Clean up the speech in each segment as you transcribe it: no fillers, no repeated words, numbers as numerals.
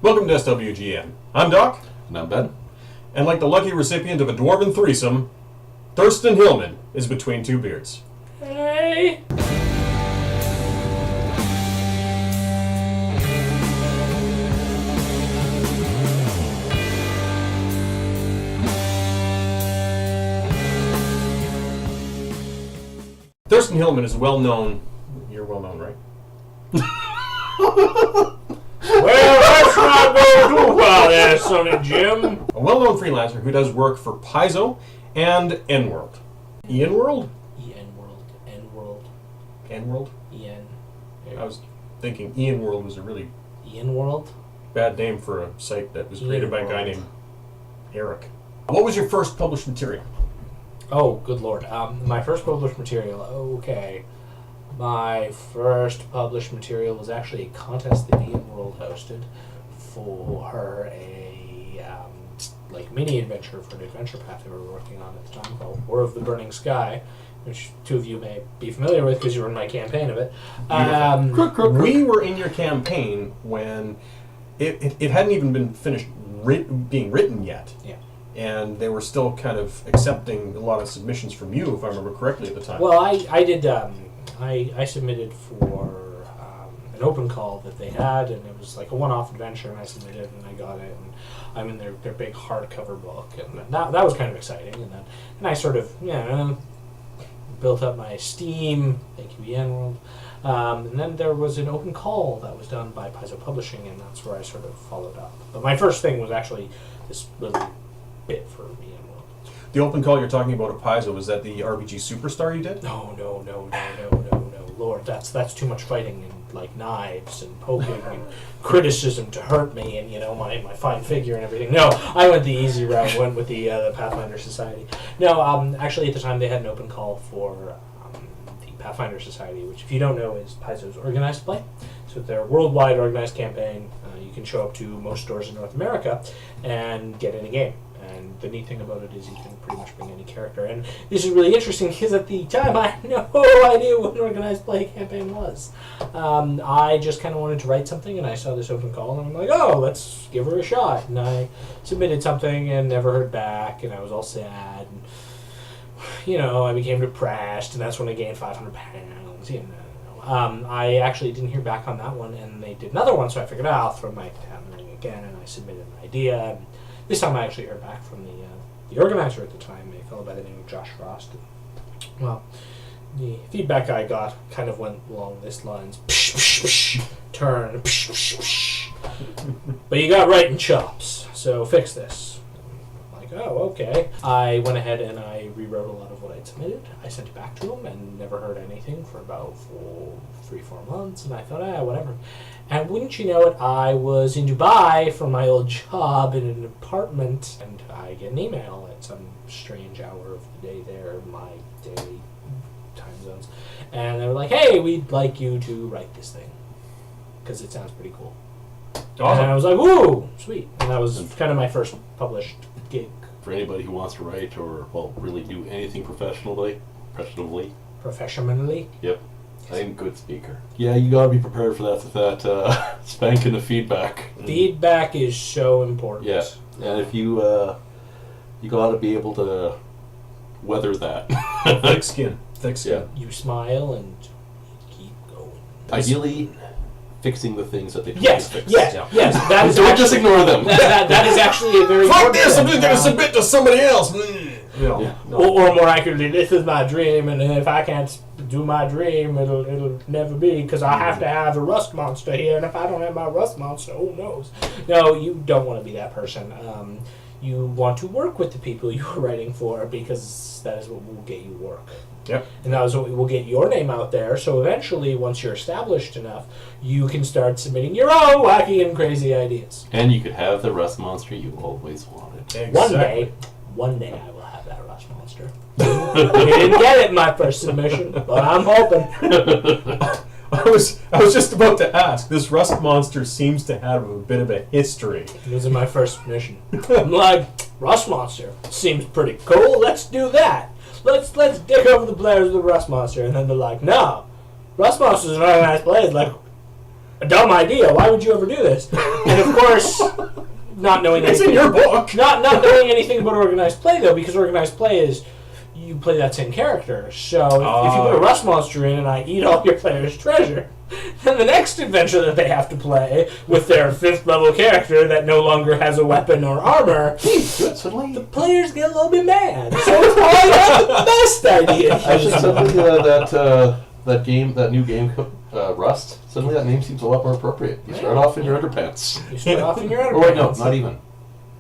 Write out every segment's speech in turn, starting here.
Welcome to SWGN. I'm Doc. And I'm Ben. And like the lucky recipient of a dwarven threesome, Thurston Hillman is between two beards. Hey! Thurston Hillman is well known. You're well known, right? Well, that's not going too well there, Sonny Jim. A well-known freelancer who does work for Paizo and N-World. N-World? E-N-World. N-World. N-World? E-N. I was thinking Ian-World was a really E-N-World? bad name for a site that was created by a guy Ian-World. named Eric. What was your first published material? Oh, good lord. My first published material, okay. My first published material was actually a contest that E-N-World hosted for a mini adventure for an adventure path they were working on at the time called War of the Burning Sky, which two of you may be familiar with because you were in my campaign of it. We were in your campaign when it hadn't even been finished being written yet. Yeah. And they were still kind of accepting a lot of submissions from you, if I remember correctly at the time. Well, I did. I submitted for an open call that they had, and it was like a one-off adventure, and I submitted, and I got it, and I'm in their big hardcover book, and that was kind of exciting. And I sort of built up my esteem. Thank you, World. And then there was an open call that was done by Paizo Publishing, and that's where I sort of followed up. But my first thing was actually this little bit for World. The open call you're talking about at Paizo, was that the RPG Superstar you did? No, Lord, that's too much fighting and like knives and poking and criticism to hurt me and my fine figure and everything. No, I went the easy route. Went with the Pathfinder Society. No, actually at the time they had an open call for the Pathfinder Society, which if you don't know is Paizo's organized play. So their worldwide organized campaign. You can show up to most stores in North America and get in a game. And the neat thing about it is you can pretty much bring any character. And this is really interesting because at the time I had no idea what an organized play campaign was. I just kind of wanted to write something, and I saw this open call, and I'm like, oh, let's give her a shot. And I submitted something and never heard back, and I was all sad. And, I became depressed, and that's when I gained 500 pounds. I actually didn't hear back on that one, and they did another one, so I figured, I'll throw my hat in the ring again, and I submitted an idea. This time I actually heard back from the organizer at the time, a fellow by the name of Josh Frost. Well, the feedback I got kind of went along this lines. Psh, psh, psh, turn. Psh, psh, psh. But you got writing chops, so fix this. I'm like, oh, okay. I went ahead and I rewrote a lot of what I'd submitted. I sent it back to him and never heard anything for about 3-4 months, and I thought, whatever. And wouldn't you know it, I was in Dubai for my old job in an apartment, and I get an email at some strange hour of the day there, my day time zones, and they were like, hey, we'd like you to write this thing, because it sounds pretty cool. Awesome. And I was like, ooh, sweet. And that was kind of my first published gig. For anybody who wants to write or, really do anything professionally. Yep. I'm a good speaker. Yeah, you gotta be prepared for that spanking of feedback. Feedback is so important. Yeah, and if you gotta be able to weather that. Thick skin. Yeah. You smile and keep going. Ideally, fixing the things that they try to fix. Yes. That is Don't just ignore them. That is actually a very Fuck this! I'm thing. just gonna submit to somebody else. Yeah. Or more accurately, this is my dream, and if I can't do my dream, it'll never be, because I have to have a rust monster here, and if I don't have my rust monster, who knows? No, you don't want to be that person. You want to work with the people you are writing for, because that is what will get you work. Yep. And that is what will get your name out there, so eventually, once you're established enough, you can start submitting your own wacky and crazy ideas. And you could have the rust monster you always wanted. Exactly. One day I will have that rust monster. You didn't get it in my first submission, but I'm hoping. I was just about to ask. This rust monster seems to have a bit of a history. It was in my first submission. I'm like, rust monster seems pretty cool. Let's do that. Let's dig over the players of the rust monster, and then they're like, no, rust monster's an organized play. It's like, a dumb idea. Why would you ever do this? And of course, not knowing it's anything, in your book. Not knowing anything about organized play though, because organized play is you play that same character. So if you put a rust monster in and I eat all your players' treasure, then the next adventure that they have to play with their 5th level character that no longer has a weapon or armor, the players get a little bit mad. So it's probably not the best idea. Actually, suddenly that new game, Rust, suddenly that name seems a lot more appropriate. You start off in your underpants. You start off in your underpants. Oh wait, no, not even.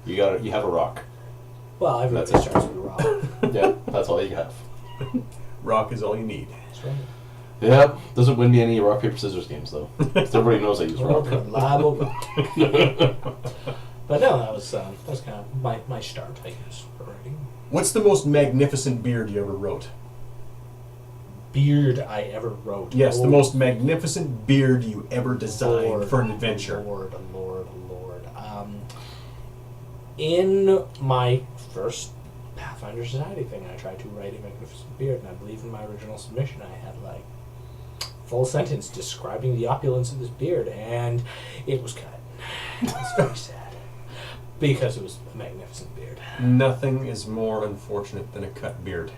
You have a rock. Well, everybody starts with a rock. Yeah, that's all you have. Rock is all you need. That's right. Yeah, doesn't win me any rock, paper, scissors games, though. Everybody knows I use rock. Reliable. But no, that was kind of my start, I guess, for writing. What's the most magnificent beard you ever wrote? Beard I ever wrote? Yes, the most magnificent beard you ever designed for an adventure. Lord. In my first Pathfinder Society thing, I tried to write a magnificent beard, and I believe in my original submission I had like full sentence describing the opulence of this beard, and it was cut. It was very sad because it was a magnificent beard. Nothing is more unfortunate than a cut beard.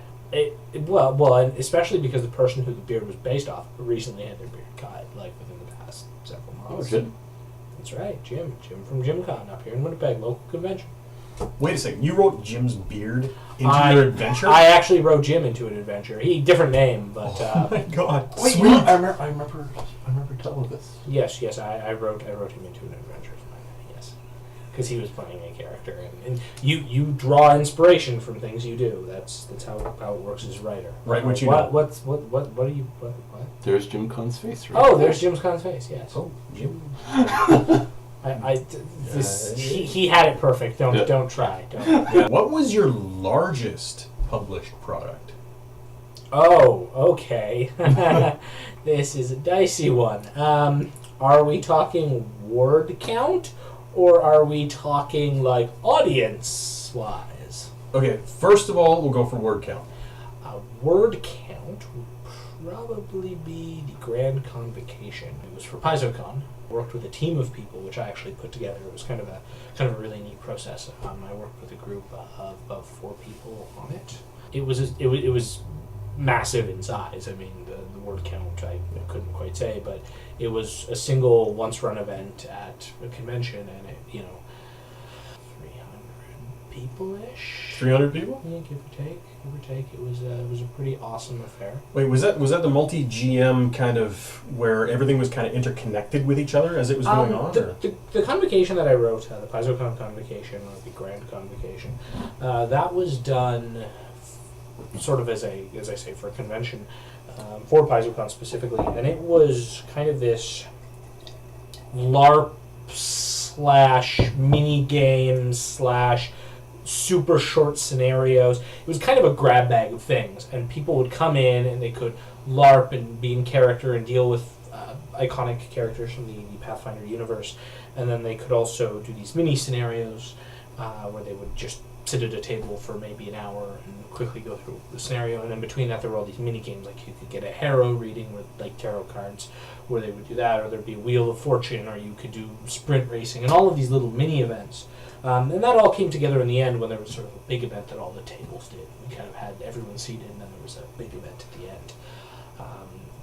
Well, and especially because the person who the beard was based off recently had their beard cut, like within the past several months. Oh, good. That's right, Jim from JimCon up here in Winnipeg, local convention. Wait a second, you wrote Jim's beard into your adventure? I actually wrote Jim into an adventure. Different name, but oh my god! Wait, Sweet. I remember telling this. Yes, I wrote him into an adventure. Yes, because he was playing a character, and you draw inspiration from things you do. That's how it works as a writer. Right, what you know. know. What are you? What? There's Jim Con's face. Right Oh, there's Jim Con's face. Yes. Oh, Jim. He had it perfect. Don't try. Don't. What was your largest published product? Oh, okay. This is a dicey one. Are we talking word count, or are we talking like audience-wise? Okay, first of all, we'll go for word count. Word count would probably be the Grand Convocation. It was for PaizoCon. Worked with a team of people, which I actually put together. It was kind of a really neat process. I worked with a group of about 4 people on it. It was massive in size. I mean, the word count I couldn't quite say, but it was a single once-run event at a convention, and it 300 people-ish. 300 people? Yeah, give or take. It was a pretty awesome affair. Wait, was that the multi-GM kind of where everything was kind of interconnected with each other as it was going on? The convocation that I wrote, the PaizoCon convocation, or the Grand Convocation, that was done sort of as I say, for a convention, for PaizoCon specifically, and it was kind of this LARP / mini game / super short scenarios. It was kind of a grab bag of things, and people would come in and they could LARP and be in character and deal with iconic characters from the Pathfinder universe, and then they could also do these mini scenarios where they would just sit at a table for maybe an hour and quickly go through the scenario, and in between that there were all these mini games, like you could get a Harrow reading with like tarot cards where they would do that, or there'd be a Wheel of Fortune, or you could do sprint racing, and all of these little mini events. And that all came together in the end when there was sort of a big event that all the tables did. We kind of had everyone seated, and then there was a big event at the end.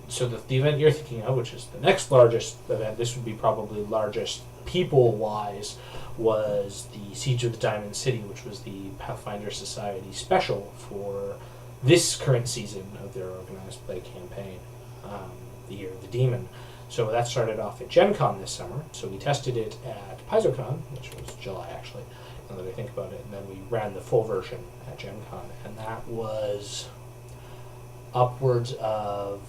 So the event you're thinking of, which is the next largest event, this would be probably largest people-wise, was the Siege of the Diamond City, which was the Pathfinder Society special for this current season of their organized play campaign, the Year of the Demon. So that started off at Gen Con this summer. So we tested it at PaizoCon, which was July actually, now that I think about it, and then we ran the full version at Gen Con, and that was upwards of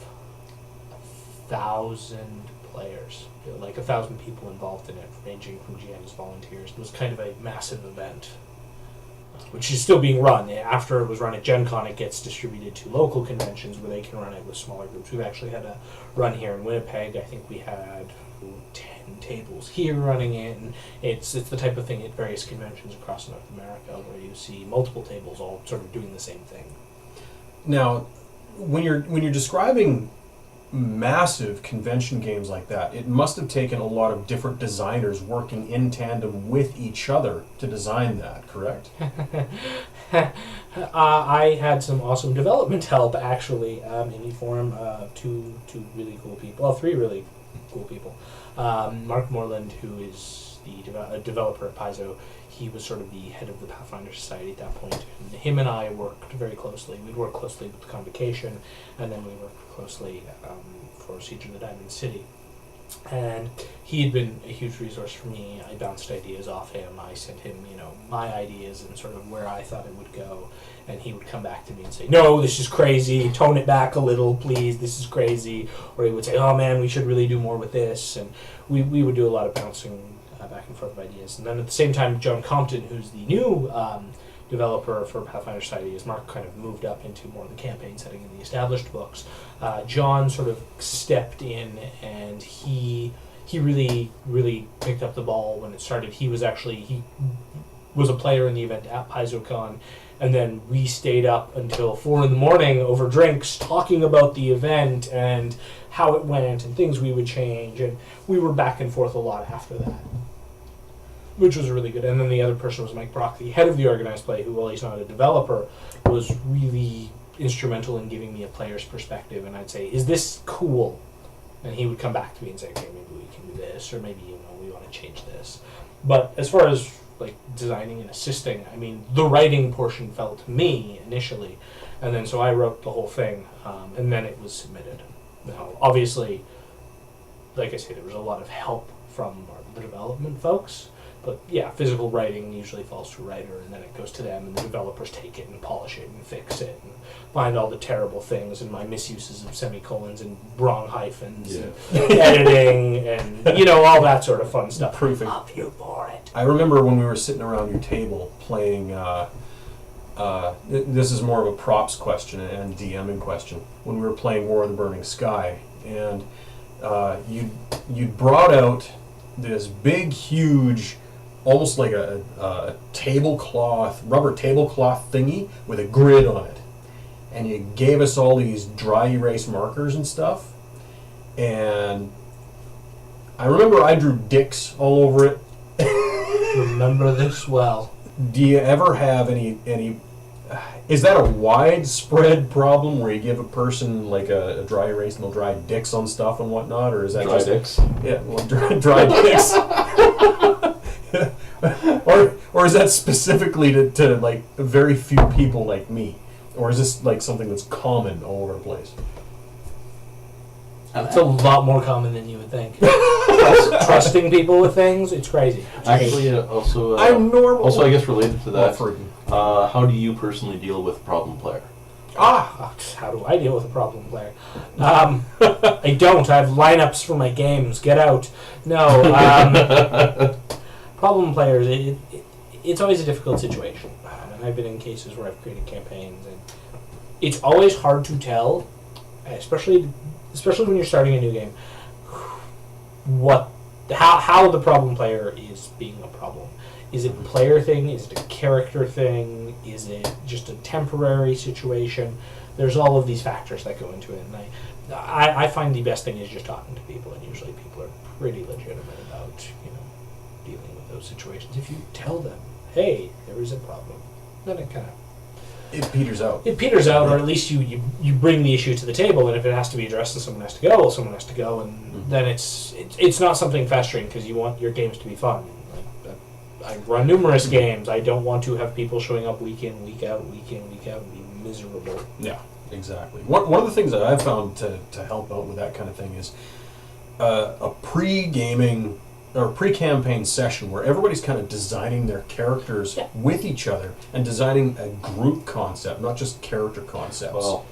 1,000 players, like 1,000 people involved in it, ranging from GMs, volunteers. It was kind of a massive event, which is still being run. After it was run at Gen Con, it gets distributed to local conventions where they can run it with smaller groups. We've actually had a run here in Winnipeg. I think we had 10 tables here running it, and it's the type of thing at various conventions across North America where you see multiple tables all sort of doing the same thing. Now, when you're describing massive convention games like that, it must have taken a lot of different designers working in tandem with each other to design that, correct? I had some awesome development help, actually, in the form of two really cool people. Well, three really cool people. Mark Moreland, who is the developer at Paizo, he was sort of the head of the Pathfinder Society at that point. And him and I worked very closely. We'd work closely with Convocation, and then we worked closely for Siege of the Diamond City. And he had been a huge resource for me. I bounced ideas off him. I sent him, my ideas and sort of where I thought it would go. And he would come back to me and say, no, this is crazy. Tone it back a little, please. This is crazy. Or he would say, oh, man, we should really do more with this. And we would do a lot of bouncing back and forth of ideas. And then at the same time, John Compton, who's the new developer for Pathfinder Society, as Mark kind of moved up into more of the campaign setting in the established books, John sort of stepped in, and he really, really picked up the ball when it started. He was a player in the event at PaizoCon, and then we stayed up until 4 a.m. over drinks talking about the event and how it went and things we would change, and we were back and forth a lot after that, which was really good. And then the other person was Mike Brock, the head of the organized play, who, while he's not a developer, was really instrumental in giving me a player's perspective. And I'd say, is this cool? And he would come back to me and say, okay, maybe we can do this, or maybe, we want to change this. But as far as like designing and assisting, I mean, the writing portion fell to me initially. And then so I wrote the whole thing, and then it was submitted. Now, obviously, like I say, there was a lot of help from the development folks. But yeah, physical writing usually falls to a writer, and then it goes to them, and the developers take it and polish it and fix it and find all the terrible things and my misuses of semicolons and wrong hyphens and editing and all that sort of fun stuff. Proofing. I'm here for it. I remember when we were sitting around your table playing. This is more of a props question and DMing question. When we were playing War of the Burning Sky, and you brought out this big, huge, almost like a rubber tablecloth thingy with a grid on it. And you gave us all these dry erase markers and stuff. And I remember I drew dicks all over it. Remember this well. Do you ever have any is that a widespread problem where you give a person like a dry erase and they'll dry dicks on stuff and whatnot, or is that Dry just dicks? Yeah, well, dry dicks. or is that specifically to like very few people like me, or is this like something that's common all over the place? It's a lot more common than you would think. Trusting people with things, it's crazy. Actually, also, I'm normal. Also, I guess related to that, Well, how do you personally deal with problem player? How do I deal with a problem player? I don't. I have lineups for my games. Get out. No. Problem players, it's always a difficult situation. And I've been in cases where I've created campaigns, and it's always hard to tell, especially when you're starting a new game, how the problem player is being a problem. Is it a player thing? Is it a character thing? Is it just a temporary situation? There's all of these factors that go into it, and I find the best thing is just talking to people, and usually people are pretty legitimate about dealing with those situations. If you tell them, hey, there is a problem, then it kind of peters out. It peters out, or at least you bring the issue to the table, and if it has to be addressed and someone has to go, well, someone has to go, and then it's not something festering because you want your games to be fun. I run numerous games. I don't want to have people showing up week in, week out, and be miserable. Yeah, exactly. One of the things that I've found to help out with that kind of thing is a pre-gaming or pre-campaign session where everybody's kind of designing their characters with each other and designing a group concept, not just character concepts. Well,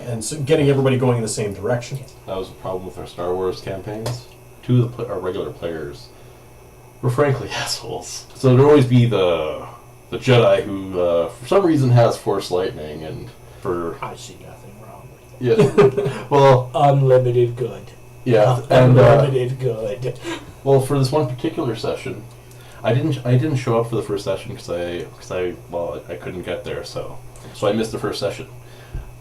and so getting everybody going in the same direction. that was a problem with our Star Wars campaigns. Two of our regular players were frankly assholes. So there'd always be the Jedi who, for some reason, has Force lightning, and for I see nothing wrong with that. yeah, well, Unlimited good. yeah, and Unlimited good. well, for this one particular session, I didn't show up for the first session because I couldn't get there, so I missed the first session.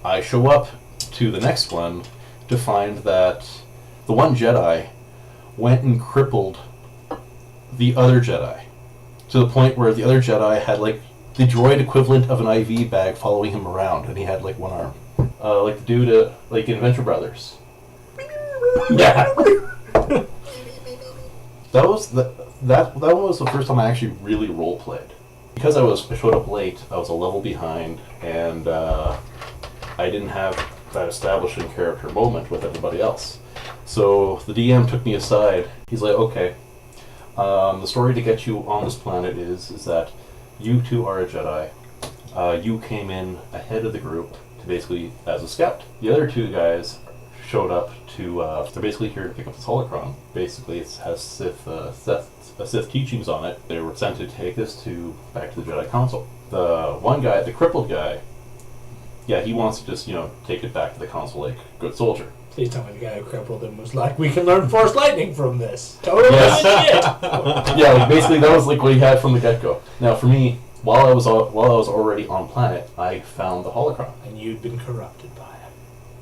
I show up to the next one, to find that the one Jedi went and crippled the other Jedi to the point where the other Jedi had like the droid equivalent of an IV bag following him around, and he had like one arm, like the dude like in Venture Brothers. Yeah. That was that one was the first time I actually really role played. Because I showed up late, I was a level behind, and I didn't have that establishing character moment with everybody else. So the DM took me aside. He's like, okay, the story to get you on this planet is that you two are a Jedi. You came in ahead of the group to basically as a scout. The other two guys showed up to, they're basically here to pick up this holocron. Basically, it has Sith teachings on it. They were sent to take this back to the Jedi Council. The one guy, the crippled guy, yeah, he wants to just, take it back to the Council like good soldier. Please tell me the guy who crippled him was like, we can learn Force Lightning from this. Totally Yes. legit. Yeah, like basically that was like what he had from the get-go. Now for me, while I was already on planet, I found the holocron. And you'd been corrupted by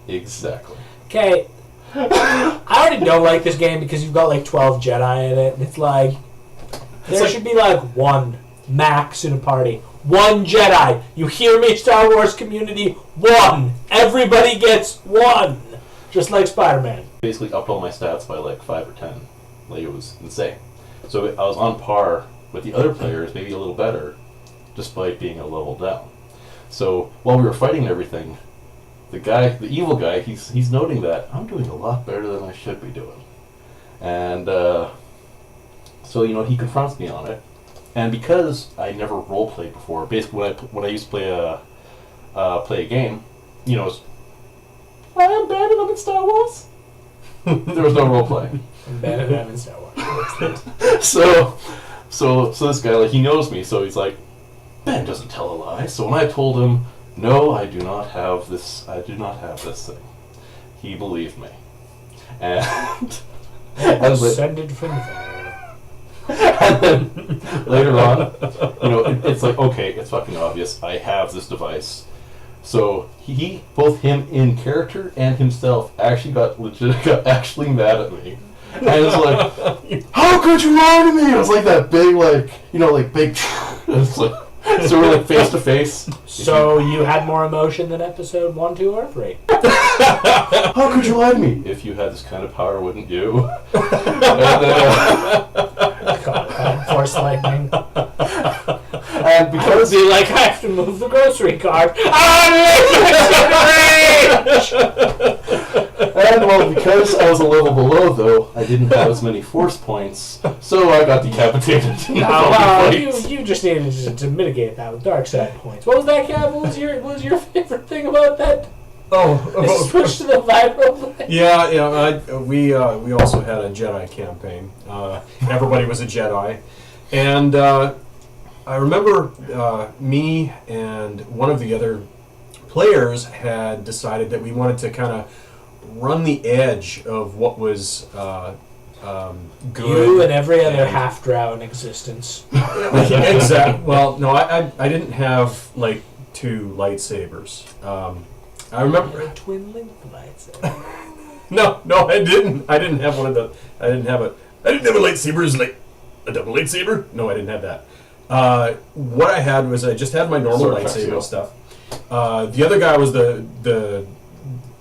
it. Exactly. Okay, I already don't like this game because you've got like 12 Jedi in it, and it's like there should be like one max in a party. One Jedi. You hear me, Star Wars community? One. Everybody gets one. Just like Spider-Man. Basically upped all my stats by like 5 or 10. Like it was insane. So I was on par with the other players, maybe a little better, despite being a level down. So while we were fighting everything, the evil guy, he's noting that I'm doing a lot better than I should be doing. And so he confronts me on it. And because I never role played before, basically when I used to play a game, I am bad enough in Star Wars. There was no role play. I'm bad at having Star Wars. So this guy, like, he knows me, so he's like, Ben doesn't tell a lie. So when I told him, no, I do not have this thing, he believed me. And Descended from there. and then later on, it's like, okay, it's fucking obvious. I have this device. So both him in character and himself actually got actually mad at me. And it's like, how could you lie to me? It was like that big, big. It's like, so we're like face to face. So you had more emotion than episode 1, 2, or 3. How could you lie to me? If you had this kind of power, wouldn't you? God, Force Lightning. And because I have to move the grocery cart. And well, because I was a level below, though, I didn't have as many force points, so I got decapitated. You just needed to mitigate that with dark side points. What was that, Cav? What was your favorite thing about that? Oh, switch to the vibro blade. Yeah. We also had a Jedi campaign. Everybody was a Jedi, and I remember me and one of the other players had decided that we wanted to kind of run the edge of what was good. You and every other half-drow in existence. Exactly. Well, no, I didn't have like 2 lightsabers. I remember a twin link lightsaber. No, I didn't. I didn't have one of the. I didn't have a lightsaber. Is like a double lightsaber. No, I didn't have that. What I had was I just had my normal lightsaber stuff. The other guy was the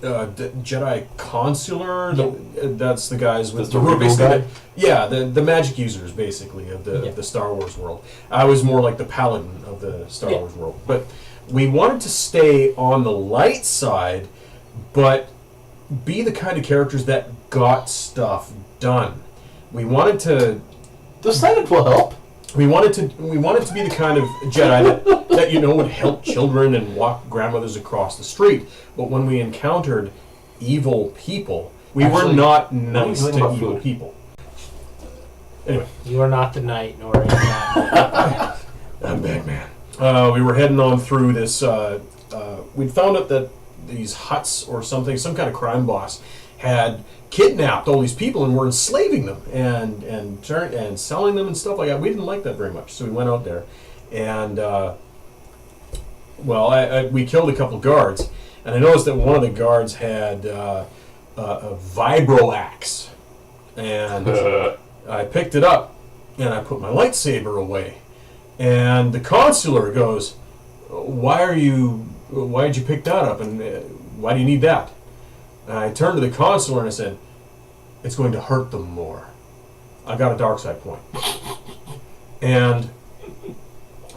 Jedi Consular. That's the guys with the guy. Yeah, the magic users basically of the Star Wars world. I was more like the paladin of the Star Wars world. But we wanted to stay on the light side, but be the kind of characters that got stuff done. We wanted to. The Senate will help. We wanted to be the kind of Jedi that would help children and walk grandmothers across the street. But when we encountered evil people, we were not nice to evil people. Anyway, you are not the knight, nor are you not. I'm Batman. We were heading on through this. We'd found out that these huts or something, some kind of crime boss, had kidnapped all these people and were enslaving them and selling them and stuff like that. We didn't like that very much, so we went out there, and we killed a couple guards, and I noticed that one of the guards had a vibro axe, and I picked it up and I put my lightsaber away, and the consular goes, why'd you pick that up, and why do you need that? And I turned to the consular and I said, it's going to hurt them more. I got a dark side point. And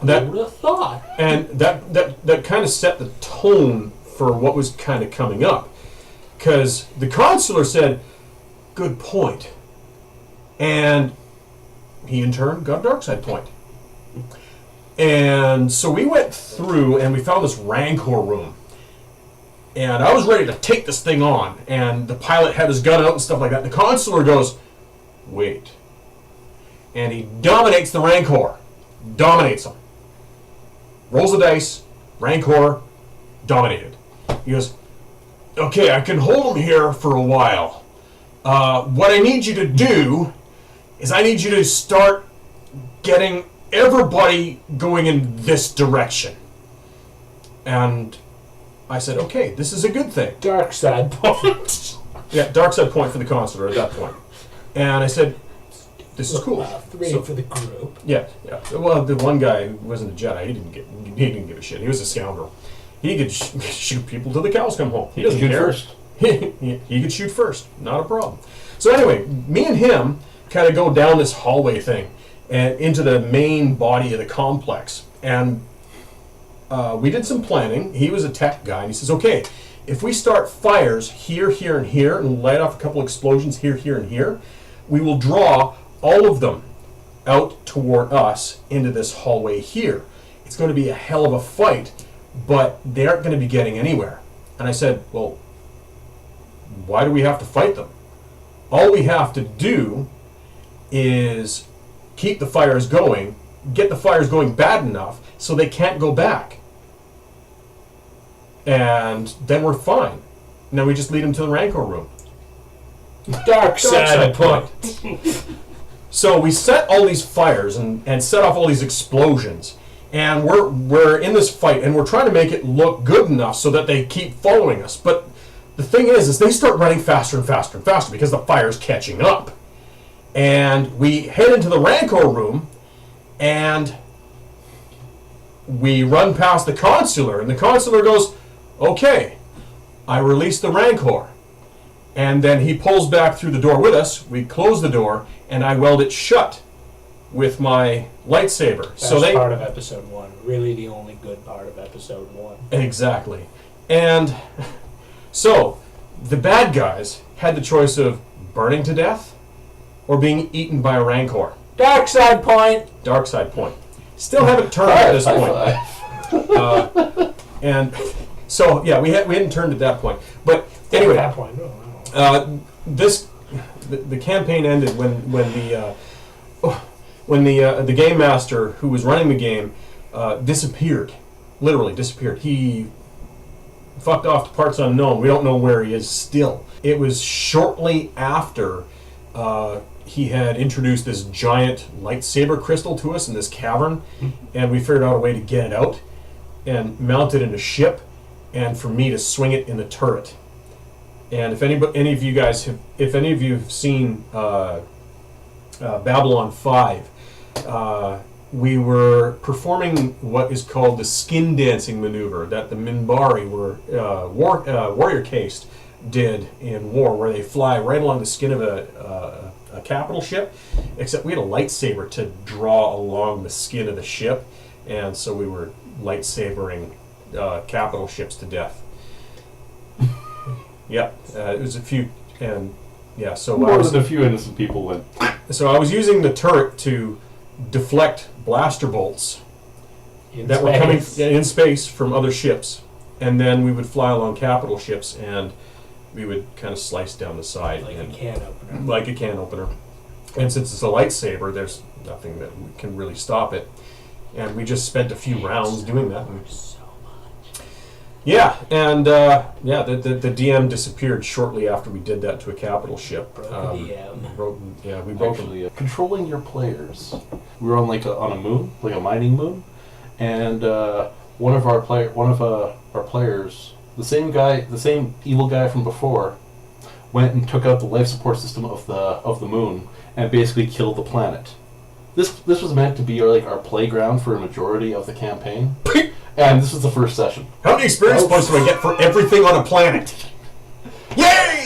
that would have thought. And that kind of set the tone for what was kind of coming up. Because the consular said, good point. And he in turn got a dark side point. And so we went through and we found this Rancor room. And I was ready to take this thing on. And the pilot had his gun out and stuff like that. The consular goes, wait. And he dominates the Rancor. Dominates him. Rolls the dice. Rancor dominated. He goes, okay, I can hold him here for a while. What I need you to do is I need you to start getting everybody going in this direction. And I said, okay, this is a good thing. Dark side point. Yeah, dark side point for the consular at that point. And I said, this is cool. 3 So- for the group. Yeah. Well, the one guy who wasn't a Jedi, he didn't give a shit. He was a scoundrel. He could shoot people till the cows come home. He doesn't shoot care. first. He could shoot first, not a problem. So anyway, me and him kind of go down this hallway thing and into the main body of the complex. And we did some planning. He was a tech guy, and he says, okay, if we start fires here, here, and here, and light off a couple explosions here, here, and here, we will draw all of them out toward us into this hallway here. It's going to be a hell of a fight, but they aren't going to be getting anywhere. And I said, well, why do we have to fight them? All we have to do is keep the fires going, get the fires going bad enough so they can't go back. And then we're fine. Now we just lead them to the Rancor room. Dark side point. So we set all these fires and set off all these explosions. And we're in this fight, and we're trying to make it look good enough so that they keep following us. But the thing is they start running faster and faster and faster because the fire's catching up. And we head into the Rancor room, and we run past the consular, and the consular goes, okay, I release the Rancor. And then he pulls back through the door with us. We close the door, and I weld it shut with my lightsaber. That's part of episode 1. Really the only good part of episode 1. Exactly. And so the bad guys had the choice of burning to death or being eaten by a Rancor. Dark side point. Dark side point. Still haven't turned at this point. And so yeah, we hadn't turned at that point. But anyway, At that point. Oh, the campaign ended when the game master who was running the game disappeared, literally disappeared. He fucked off to parts unknown. We don't know where he is still. It was shortly after he had introduced this giant lightsaber crystal to us in this cavern, and we figured out a way to get it out and mount it in a ship, and for me to swing it in the turret. And if any of you have seen Babylon 5, we were performing what is called the skin dancing maneuver that the Minbari warrior caste did in war, where they fly right along the skin of a capital ship, except we had a lightsaber to draw along the skin of the ship, and so we were lightsabering capital ships to death. Yeah, it was a few, and yeah, so More than a few innocent people went. So I was using the turret to deflect blaster bolts that were coming in space from other ships, and then we would fly along capital ships, and we would kind of slice down the side like and, a can opener. like a can opener. And since it's a lightsaber, there's nothing that can really stop it. And we just spent a few rounds doing that. And So much. yeah, and the DM disappeared shortly after we did that to a capital ship. Broke the DM. We broke him. Actually, controlling your players. We were on on a moon, like a mining moon, and one of our players, the same evil guy from before, went and took out the life support system of the moon and basically killed the planet. This was meant to be our playground for a majority of the campaign, and this was the first session. How many experience points do I get for everything on a planet? Yay!